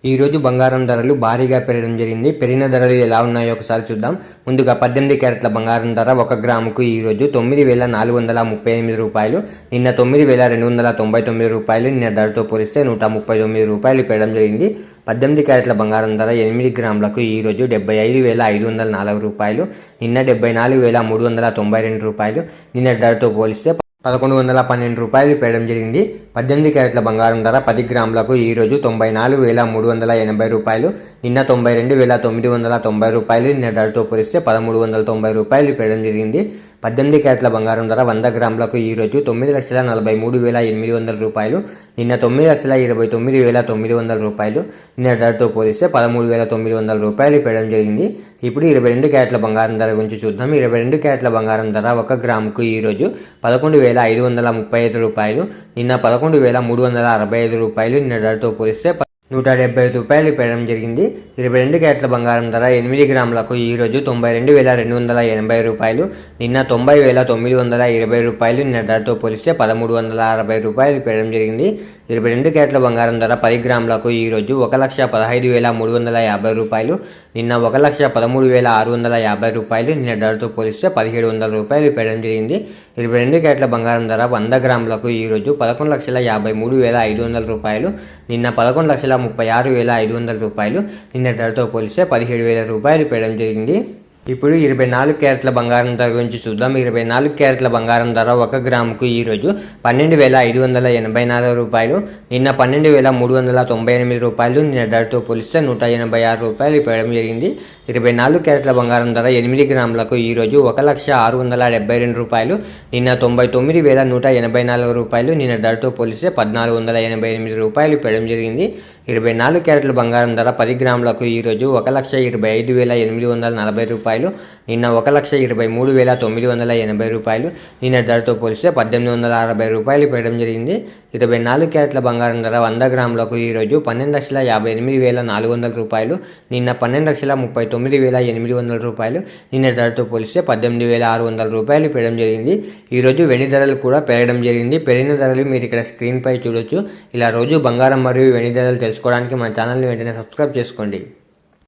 ఈ రోజు బంగారం ధరలు భారీగా పెరగడం జరిగింది. పెరిగిన ధరలు ఎలా ఉన్నాయో ఒకసారి చూద్దాం. ముందుగా 18 క్యారెట్ల బంగారం ధర 1 గ్రాముకు ఈ రోజు 9,438 రూపాయలు, నిన్న 9,299 రూపాయలు. నిన్న ధరతో పోలిస్తే 139 రూపాయలు పెరగడం జరిగింది. 18 క్యారెట్ల బంగారం ధర 8 గ్రాములకు ఈ రోజు 75,504 రూపాయలు, నిన్న 74,392 రూపాయలు. నిన్న ధరతో పోలిస్తే 1,112 రూపాయలు పెరగడం జరిగింది. 18 క్యారెట్ల బంగారం ధర 10 గ్రాములకు ఈరోజు 94,380 రూపాయలు, నిన్న 92,990 రూపాయలు. నిన్న ధరతో పోలిస్తే 1,390 రూపాయలు పెరగడం జరిగింది. 18 క్యారెట్ల బంగారం ధర 100 గ్రాములకు ఈరోజు 9,43,800 రూపాయలు, నిన్న 9,29,900 రూపాయలు. నిన్న ధరతో పోలిస్తే 13,900 రూపాయలు పెరగడం జరిగింది. ఇప్పుడు 22 క్యారెట్ల బంగారం ధర గురించి చూద్దాం. 22 క్యారెట్ల బంగారం ధర 1 గ్రాముకు ఈరోజు 11,535 రూపాయలు, నిన్న 11,365 రూపాయలు. నిన్న ధరతో పోలిస్తే 170 రూపాయలు పెరగడం జరిగింది. 22 క్యారెట్ల బంగారం ధర 8 గ్రాములకు ఈరోజు 92,280 రూపాయలు, నిన్న 90,920 రూపాయలు. నిన్న ధరతో పోలిస్తే 1,360 రూపాయలు పెరగడం జరిగింది. 22 క్యారెట్ల బంగారం ధర 10 గ్రాములకు ఈరోజు 1,15,350 రూపాయలు, నిన్న 1,13,650 రూపాయలు. నిన్న ధరతో పోలిస్తే 1,700 రూపాయలు పెరగడం జరిగింది. 22 క్యారెట్ల బంగారం ధర 100 గ్రాములకు ఈరోజు 11,53,500 రూపాయలు, నిన్న 11,36,500 రూపాయలు. నిన్న ధరతో పోలిస్తే 17,000 రూపాయలు పెరగడం జరిగింది. ఇప్పుడు 24 క్యారెట్ల బంగారం ధర గురించి చూద్దాం. 24 క్యారెట్ల బంగారం ధర 1 గ్రాముకు ఈరోజు 12,584 రూపాయలు, నిన్న 12,398 రూపాయలు. నిన్న ధరతో పోలిస్తే 186 రూపాయలు పెరగడం జరిగింది. 24 క్యారెట్ల బంగారం ధర 8 గ్రాములకు ఈరోజు 1,672 రూపాయలు, నిన్న 99,184 రూపాయలు. నిన్న ధరతో పోలిస్తే 1,488 రూపాయలు పెరగడం జరిగింది. 24 క్యారెట్ల బంగారం ధర 10 గ్రాములకు ఈరోజు 1,25,840 రూపాయలు, నిన్న 1,23,980 రూపాయలు. నిన్న ధరతో పోలిస్తే 1,860 రూపాయలు పెరగడం జరిగింది. 24 క్యారెట్ల బంగారం ధర 100 గ్రాములకు ఈరోజు 12,58,400 రూపాయలు, నిన్న 12,39,800 రూపాయలు. నిన్న ధరతో పోలిస్తే 18,600 రూపాయలు పెరగడం జరిగింది. ఈరోజు వెండి ధరలు కూడా పెరగడం జరిగింది. పెరిగిన ధరలు మీరు ఇక్కడ స్క్రీన్పై చూడొచ్చు. ఇలా రోజు బంగారం మరియు వెండి ధరలు తెలుసుకోవడానికి మన ఛానల్ని వెంటనే సబ్స్క్రైబ్ చేసుకోండి.